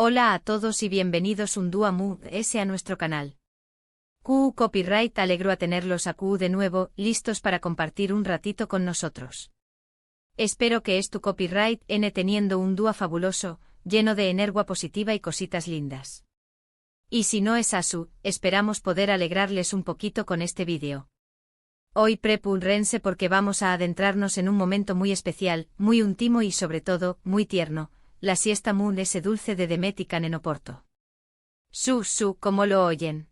Hola a todos y bienvenidos un día más a nuestro canal. QU Copyright, alegro a tenerlos aquí de nuevo, listos para compartir un ratito con nosotros. Espero que tu copyright teniendo un día fabuloso, lleno de energía positiva y cositas lindas. Y si no es así, esperamos poder alegrarles un poquito con este vídeo. Hoy prepúrense porque vamos a adentrarnos en un momento muy especial, muy íntimo y sobre todo, muy tierno. La siesta moon, ese dulce de Demet y Can en Oporto. Como lo oyen.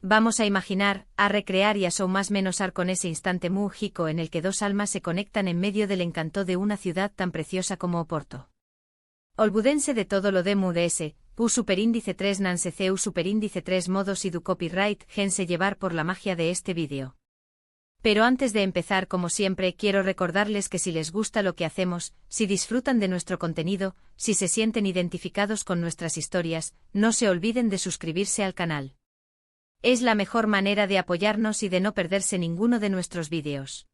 Vamos a imaginar, a recrear y a más menos con ese instante mágico en el que dos almas se conectan en medio del encanto de una ciudad tan preciosa como Oporto. Olvídense de todo lo de ese, u superíndice 3 nanseceu superíndice 3 modos y du copyright, gense llevar por la magia de este vídeo. Pero antes de empezar, como siempre, quiero recordarles que si les gusta lo que hacemos, si disfrutan de nuestro contenido, si se sienten identificados con nuestras historias, no se olviden de suscribirse al canal. Es la mejor manera de apoyarnos y de no perderse ninguno de nuestros vídeos.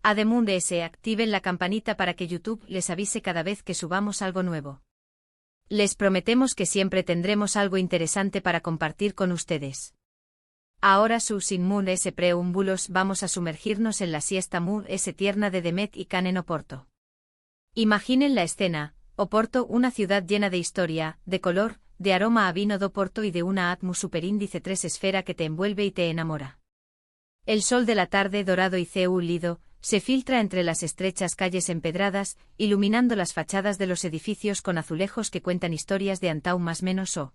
Además de ese, activen la campanita para que YouTube les avise cada vez que subamos algo nuevo. Les prometemos que siempre tendremos algo interesante para compartir con ustedes. Ahora sin ese preúmbulos vamos a sumergirnos en la siesta ese tierna de Demet y Can en Oporto. Imaginen la escena: Oporto, una ciudad llena de historia, de color, de aroma a vino de Oporto y de una atmósfera superíndice 3 esfera que te envuelve y te enamora. El sol de la tarde dorado y lido, se filtra entre las estrechas calles empedradas, iluminando las fachadas de los edificios con azulejos que cuentan historias de antau más menos o.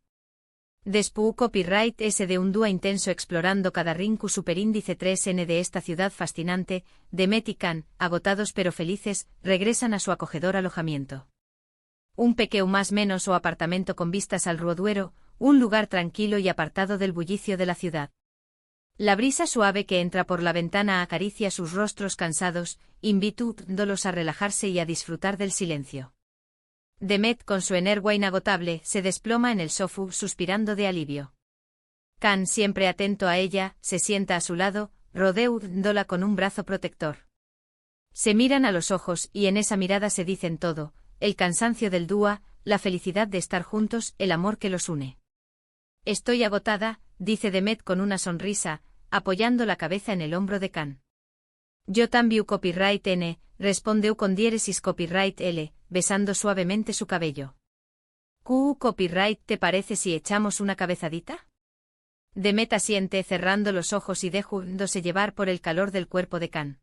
Después copyright ese de un dúa intenso explorando cada rincón superíndice 3n de esta ciudad fascinante, Demet y Can, agotados pero felices, regresan a su acogedor alojamiento. Un pequeño más menos o apartamento con vistas al Ruoduero, un lugar tranquilo y apartado del bullicio de la ciudad. La brisa suave que entra por la ventana acaricia sus rostros cansados, invitándolos a relajarse y a disfrutar del silencio. Demet, con su energía inagotable, se desploma en el sofá suspirando de alivio. Can, siempre atento a ella, se sienta a su lado, rodeándola con un brazo protector. Se miran a los ojos y en esa mirada se dicen todo: el cansancio del dúa, la felicidad de estar juntos, el amor que los une. Estoy agotada, dice Demet con una sonrisa, apoyando la cabeza en el hombro de Can. Yo también copyright n, responde con diéresis copyright l, besando suavemente su cabello. QU copyright, ¿te parece si echamos una cabezadita? Demet asiente cerrando los ojos y dejándose llevar por el calor del cuerpo de Can.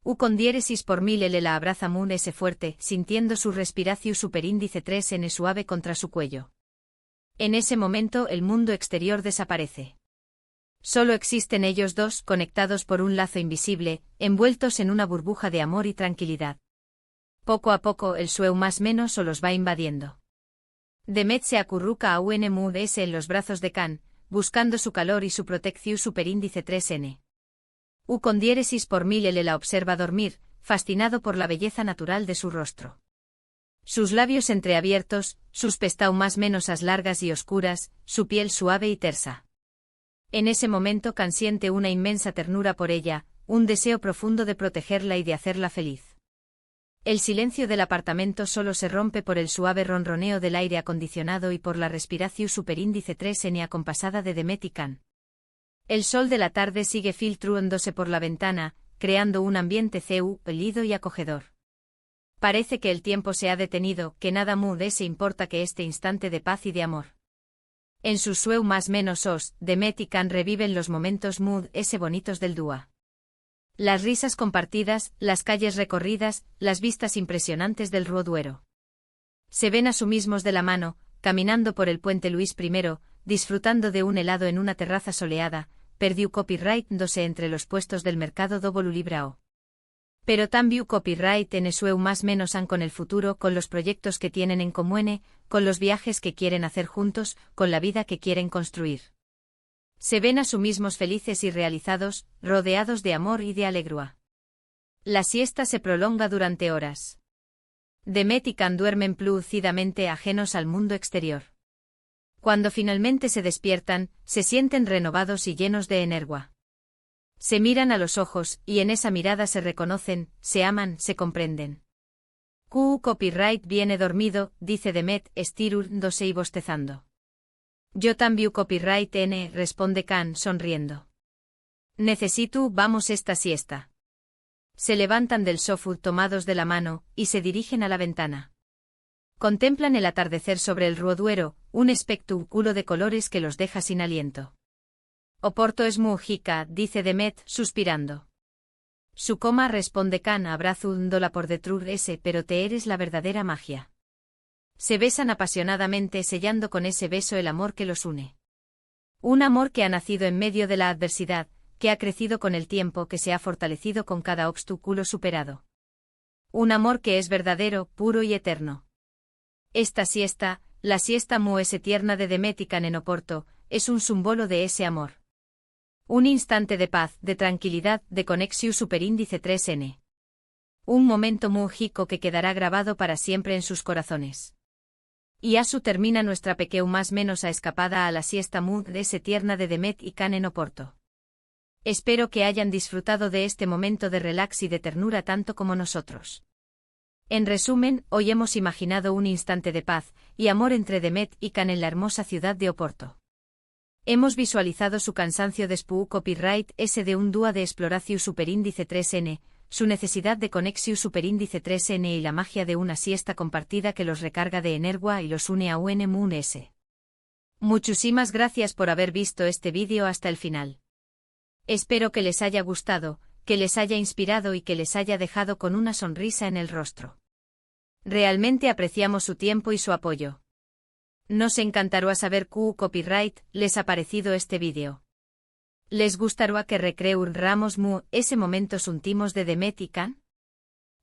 U con diéresis por 1000 l la abraza ese fuerte, sintiendo su respiración superíndice 3n suave contra su cuello. En ese momento el mundo exterior desaparece. Solo existen ellos dos, conectados por un lazo invisible, envueltos en una burbuja de amor y tranquilidad. Poco a poco el sueño más menos o los va invadiendo. Demet se acurruca a UNMUS en los brazos de Can, buscando su calor y su protección superíndice 3n. U con diéresis por 1000 l la observa dormir, fascinado por la belleza natural de su rostro. Sus labios entreabiertos, sus pestañas menos largas y oscuras, su piel suave y tersa. En ese momento Can siente una inmensa ternura por ella, un deseo profundo de protegerla y de hacerla feliz. El silencio del apartamento solo se rompe por el suave ronroneo del aire acondicionado y por la respiración superíndice 3n acompasada de Demet y Can. El sol de la tarde sigue filtrándose por la ventana, creando un ambiente cálido y acogedor. Parece que el tiempo se ha detenido, que nada se importa que este instante de paz y de amor. En sus sueños más menos Demet y Can reviven los momentos ese bonitos del dúa. Las risas compartidas, las calles recorridas, las vistas impresionantes del Ruoduero. Se ven a sí mismos de la mano, caminando por el puente Luis I, disfrutando de un helado en una terraza soleada, perdió copyright entre los puestos del mercado do Bolulibrao. Pero también copyright en sueu más menos con el futuro, con los proyectos que tienen en común, con los viajes que quieren hacer juntos, con la vida que quieren construir. Se ven a sí mismos felices y realizados, rodeados de amor y de alegría. La siesta se prolonga durante horas. Demet y Can duermen plácidamente ajenos al mundo exterior. Cuando finalmente se despiertan, se sienten renovados y llenos de energía. Se miran a los ojos, y en esa mirada se reconocen, se aman, se comprenden. Copyright viene dormido, dice Demet, estirándose y bostezando. Yo también copyright n, responde Can, sonriendo. Necesito, vamos esta siesta. Se levantan del sofá tomados de la mano, y se dirigen a la ventana. Contemplan el atardecer sobre el Ruoduero, un espectáculo de colores que los deja sin aliento. Oporto es mujica, dice Demet, suspirando. Su coma, responde Can, abrazándola por detrás, pero te eres la verdadera magia. Se besan apasionadamente, sellando con ese beso el amor que los une. Un amor que ha nacido en medio de la adversidad, que ha crecido con el tiempo, que se ha fortalecido con cada obstáculo superado. Un amor que es verdadero, puro y eterno. Esta siesta, la siesta muese tierna de Demet y Can en Oporto, es un símbolo de ese amor. Un instante de paz, de tranquilidad, de conexión superíndice 3n. Un momento mágico que quedará grabado para siempre en sus corazones. Y asu termina nuestra pequeña más menos a escapada a la siesta mood de ese tierna de Demet y Can en Oporto. Espero que hayan disfrutado de este momento de relax y de ternura tanto como nosotros. En resumen, hoy hemos imaginado un instante de paz y amor entre Demet y Can en la hermosa ciudad de Oporto. Hemos visualizado su cansancio de Spoo Copyright S de un dúo de exploración superíndice 3n, su necesidad de conexión superíndice 3n y la magia de una siesta compartida que los recarga de energía y los une a UN Moon S. Muchísimas gracias por haber visto este vídeo hasta el final. Espero que les haya gustado, que les haya inspirado y que les haya dejado con una sonrisa en el rostro. Realmente apreciamos su tiempo y su apoyo. Nos encantará saber copyright les ha parecido este vídeo. ¿Les gustará que recreáramos ese momentos íntimos de Demet y Can?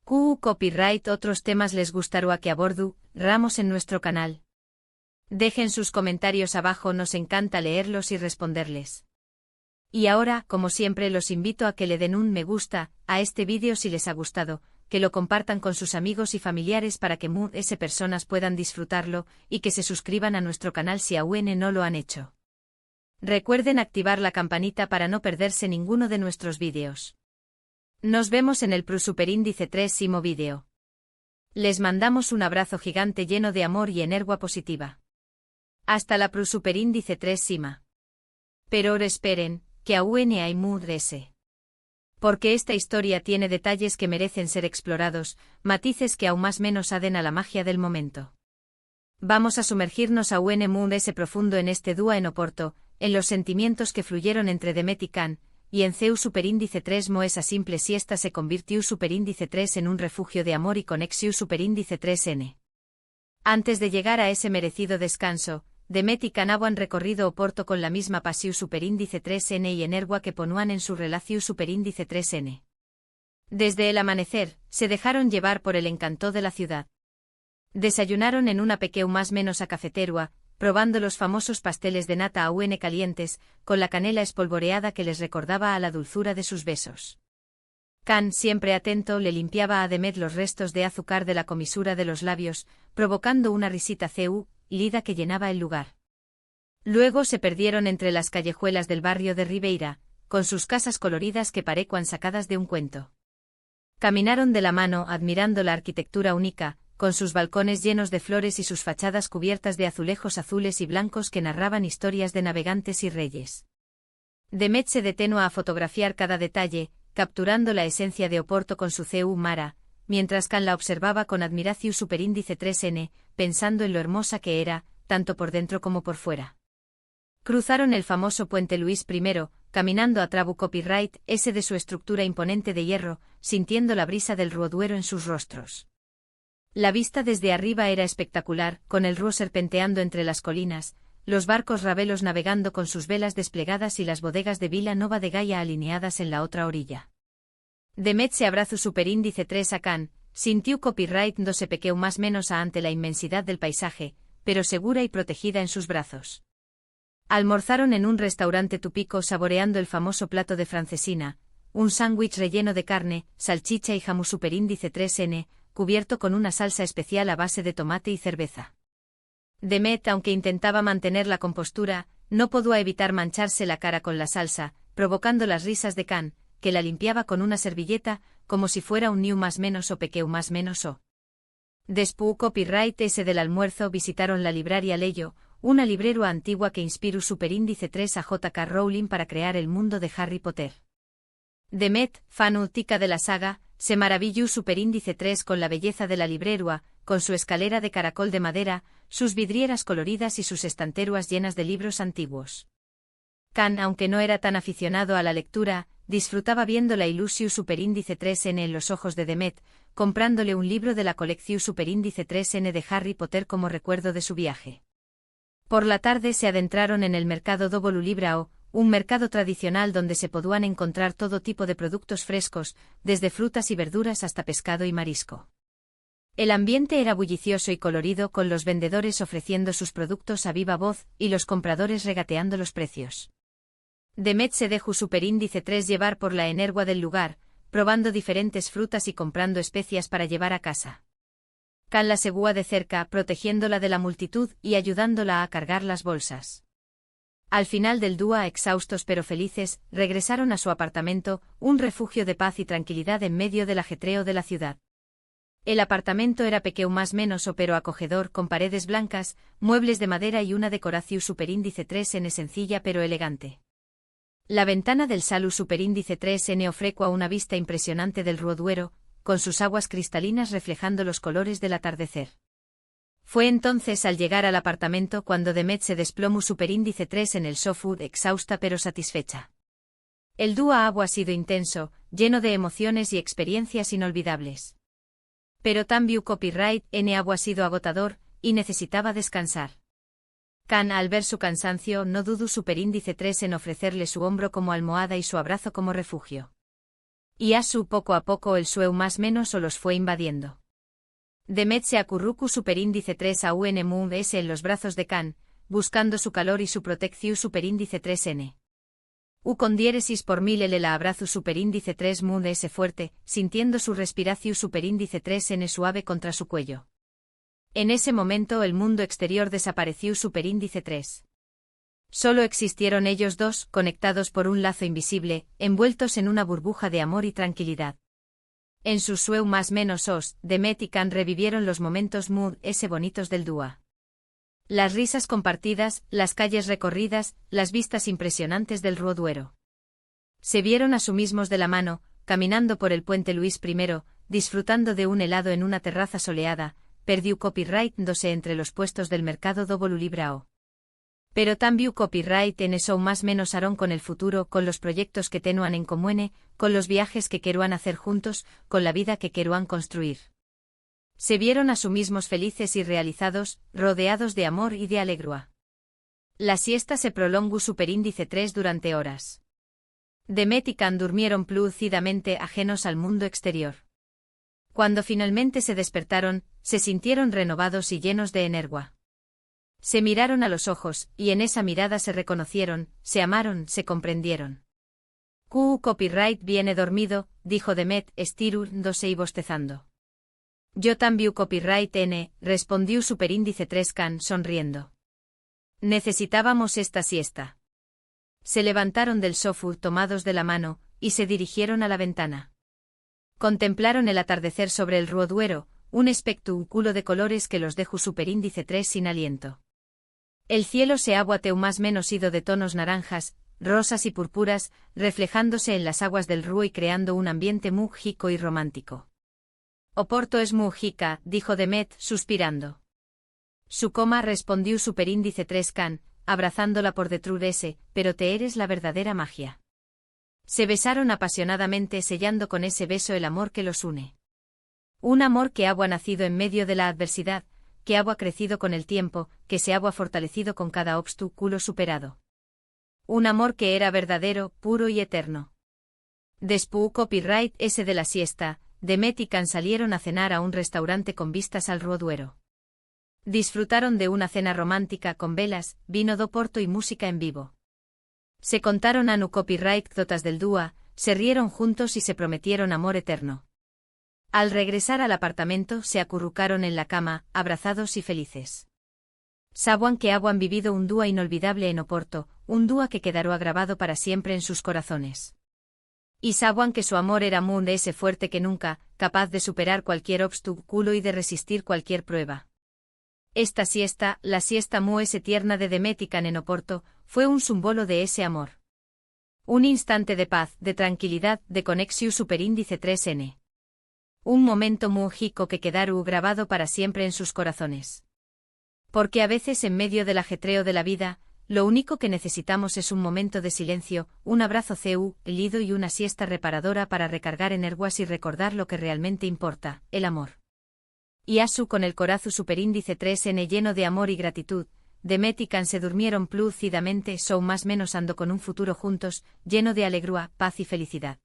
Copyright otros temas les gustará que abordáramos en nuestro canal. Dejen sus comentarios abajo, nos encanta leerlos y responderles. Y ahora, como siempre, los invito a que le den un me gusta a este vídeo si les ha gustado, que lo compartan con sus amigos y familiares para que ese personas puedan disfrutarlo, y que se suscriban a nuestro canal si aún no lo han hecho. Recuerden activar la campanita para no perderse ninguno de nuestros vídeos. Nos vemos en el superíndice 3º vídeo. Les mandamos un abrazo gigante lleno de amor y energía positiva. Hasta la superíndice 3º. Pero ahora esperen, que aún hay S. Porque esta historia tiene detalles que merecen ser explorados, matices que aún más menos aden a la magia del momento. Vamos a sumergirnos a un S profundo en este dúo en Oporto, en los sentimientos que fluyeron entre Demet y Can, y en Ceu superíndice 3 esa simple siesta se convirtió superíndice 3 en un refugio de amor y conexión superíndice 3n. Antes de llegar a ese merecido descanso, Demet y Can han recorrido Oporto con la misma pasión superíndice 3n y energía que ponían en su relación superíndice 3n. Desde el amanecer, se dejaron llevar por el encanto de la ciudad. Desayunaron en una pequeña más menos a cafeterua, probando los famosos pasteles de nata aún calientes, con la canela espolvoreada que les recordaba a la dulzura de sus besos. Can, siempre atento, le limpiaba a Demet los restos de azúcar de la comisura de los labios, provocando una risita lida que llenaba el lugar. Luego se perdieron entre las callejuelas del barrio de Ribeira, con sus casas coloridas que parecían sacadas de un cuento. Caminaron de la mano admirando la arquitectura única, con sus balcones llenos de flores y sus fachadas cubiertas de azulejos azules y blancos que narraban historias de navegantes y reyes. Demet se detuvo a fotografiar cada detalle, capturando la esencia de Oporto con su mara, mientras Can la observaba con admiración superíndice 3n, pensando en lo hermosa que era, tanto por dentro como por fuera. Cruzaron el famoso puente Luis I, caminando a trabu copyright S de su estructura imponente de hierro, sintiendo la brisa del Ruoduero en sus rostros. La vista desde arriba era espectacular, con el Ruo serpenteando entre las colinas, los barcos rabelos navegando con sus velas desplegadas y las bodegas de Vila Nova de Gaia alineadas en la otra orilla. Demet se abrazó superíndice 3 a Can, sintió copyright no se pequeó más menos ante la inmensidad del paisaje, pero segura y protegida en sus brazos. Almorzaron en un restaurante tupico saboreando el famoso plato de francesina, un sándwich relleno de carne, salchicha y jamón superíndice 3n, cubierto con una salsa especial a base de tomate y cerveza. Demet, aunque intentaba mantener la compostura, no pudo evitar mancharse la cara con la salsa, provocando las risas de Can, que la limpiaba con una servilleta, como si fuera un niu más menos o pequeu más menos o. Después copyright ese del almuerzo visitaron la libraria Leyo, una librera antigua que inspiró superíndice 3 a J.K. Rowling para crear el mundo de Harry Potter. Demet, fanática de la saga, se maravilló superíndice 3 con la belleza de la librera, con su escalera de caracol de madera, sus vidrieras coloridas y sus estanteruas llenas de libros antiguos. Can, aunque no era tan aficionado a la lectura, disfrutaba viendo la ilusión superíndice 3N en los ojos de Demet, comprándole un libro de la colección superíndice 3N de Harry Potter como recuerdo de su viaje. Por la tarde se adentraron en el mercado do Bolulibrao, un mercado tradicional donde se podían encontrar todo tipo de productos frescos, desde frutas y verduras hasta pescado y marisco. El ambiente era bullicioso y colorido, con los vendedores ofreciendo sus productos a viva voz y los compradores regateando los precios. Demet se dejó superíndice 3 llevar por la energua del lugar, probando diferentes frutas y comprando especias para llevar a casa. Can la seguía de cerca, protegiéndola de la multitud y ayudándola a cargar las bolsas. Al final del día, exhaustos pero felices, regresaron a su apartamento, un refugio de paz y tranquilidad en medio del ajetreo de la ciudad. El apartamento era pequeño más menos pero acogedor, con paredes blancas, muebles de madera y una decoración superíndice 3N sencilla pero elegante. La ventana del salón superíndice 3N ofrecua una vista impresionante del río Duero, con sus aguas cristalinas reflejando los colores del atardecer. Fue entonces al llegar al apartamento cuando Demet se desplomó superíndice 3 en el sofá, exhausta pero satisfecha. El día ha sido intenso, lleno de emociones y experiencias inolvidables. Pero también copyright N ha sido agotador, y necesitaba descansar. Can, al ver su cansancio, no dudó superíndice 3 en ofrecerle su hombro como almohada y su abrazo como refugio. Y poco a poco el sueño más menos o los fue invadiendo. Demet se acurrucó superíndice 3 a UNMUS en los brazos de Can, buscando su calor y su protección superíndice 3N. Con diéresis por 1000 la abrazo superíndice 3 MUS fuerte, sintiendo su respiración superíndice 3N suave contra su cuello. En ese momento el mundo exterior desapareció superíndice 3. Solo existieron ellos dos, conectados por un lazo invisible, envueltos en una burbuja de amor y tranquilidad. En su sueño más menos Demet y Can revivieron los momentos bonitos del dúa. Las risas compartidas, las calles recorridas, las vistas impresionantes del río Duero. Se vieron a sí mismos de la mano, caminando por el puente Luis I, disfrutando de un helado en una terraza soleada, perdió copyright dándose entre los puestos del mercado do Bolulibrao. Pero también copyright en eso más menos harán con el futuro, con los proyectos que tenuan en común, con los viajes que queruan hacer juntos, con la vida que queruan construir. Se vieron a sí mismos felices y realizados, rodeados de amor y de alegría. La siesta se prolongó superíndice 3 durante horas. Demet y Can durmieron plúcidamente ajenos al mundo exterior. Cuando finalmente se despertaron, se sintieron renovados y llenos de energía. Se miraron a los ojos, y en esa mirada se reconocieron, se amaron, se comprendieron. Copyright viene dormido, dijo Demet, estirándose y bostezando. Yo también copyright N, respondió superíndice 3 Can sonriendo. Necesitábamos esta siesta. Se levantaron del sofá tomados de la mano, y se dirigieron a la ventana. Contemplaron el atardecer sobre el río Duero, un espectáculo de colores que los dejó superíndice 3 sin aliento. El cielo se aguateó más menos ido de tonos naranjas, rosas y purpuras, reflejándose en las aguas del río y creando un ambiente múgico y romántico. Oporto es múgica, dijo Demet, suspirando. Su coma respondió superíndice 3 Can, abrazándola por detrás, pero te eres la verdadera magia. Se besaron apasionadamente, sellando con ese beso el amor que los une. Un amor que ha nacido en medio de la adversidad, que ha crecido con el tiempo, que se ha fortalecido con cada obstáculo superado. Un amor que era verdadero, puro y eterno. Después copyright ese de la siesta, Demet y Can salieron a cenar a un restaurante con vistas al río Duero. Disfrutaron de una cena romántica con velas, vino do Porto y música en vivo. Se contaron a nu copyright dotas del dúa, se rieron juntos y se prometieron amor eterno. Al regresar al apartamento se acurrucaron en la cama, abrazados y felices. Sabuan que han vivido un dúa inolvidable en Oporto, un dúa que quedará grabado para siempre en sus corazones. Y saben que su amor era muy ese fuerte que nunca, capaz de superar cualquier obstáculo y de resistir cualquier prueba. Esta siesta, la siesta mu ese tierna de Demetican en Oporto, fue un símbolo de ese amor. Un instante de paz, de tranquilidad, de conexión superíndice 3N. Un momento mágico que quedará grabado para siempre en sus corazones. Porque a veces en medio del ajetreo de la vida, lo único que necesitamos es un momento de silencio, un abrazo lido y una siesta reparadora para recargar energías y recordar lo que realmente importa, el amor. Y Asu con el corazón superíndice 3N lleno de amor y gratitud, Demetican se durmieron plúcidamente más menos ando con un futuro juntos, lleno de alegría, paz y felicidad.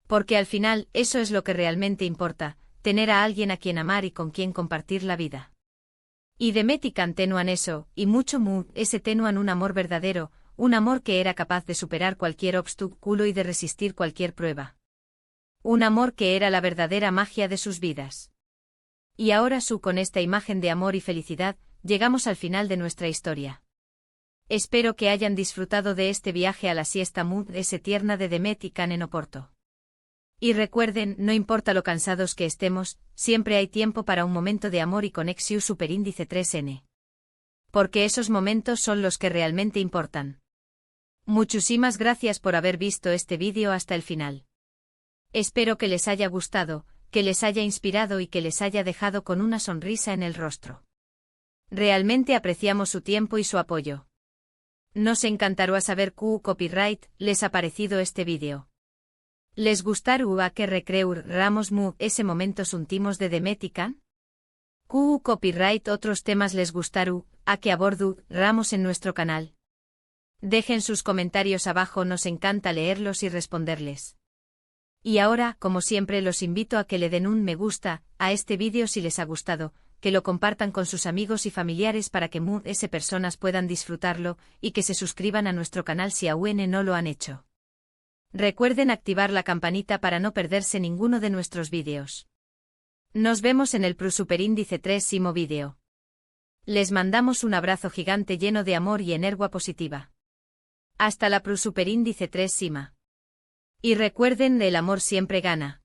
Porque al final, eso es lo que realmente importa, tener a alguien a quien amar y con quien compartir la vida. Y Demetican tenuan eso, y mucho ese tenuan un amor verdadero, un amor que era capaz de superar cualquier obstáculo y de resistir cualquier prueba. Un amor que era la verdadera magia de sus vidas. Y ahora con esta imagen de amor y felicidad, llegamos al final de nuestra historia. Espero que hayan disfrutado de este viaje a la siesta ese tierna de Demetican en Oporto. Y recuerden, no importa lo cansados que estemos, siempre hay tiempo para un momento de amor y conexión superíndice 3N. Porque esos momentos son los que realmente importan. Muchísimas gracias por haber visto este vídeo hasta el final. Espero que les haya gustado, que les haya inspirado y que les haya dejado con una sonrisa en el rostro. Realmente apreciamos su tiempo y su apoyo. Nos encantará saber qué copyright les ha parecido este vídeo. ¿Les gustaru a que recreur ramos ese momentos últimos de Demetican? ¿Qué copyright otros temas les gustaru a que abordu ramos en nuestro canal? Dejen sus comentarios abajo, nos encanta leerlos y responderles. Y ahora, como siempre, los invito a que le den un me gusta a este vídeo si les ha gustado, que lo compartan con sus amigos y familiares para que ese personas puedan disfrutarlo, y que se suscriban a nuestro canal si aún no lo han hecho. Recuerden activar la campanita para no perderse ninguno de nuestros vídeos. Nos vemos en el superíndice 3º vídeo. Les mandamos un abrazo gigante lleno de amor y energía positiva. Hasta la superíndice 3º. Y recuerden, el amor siempre gana.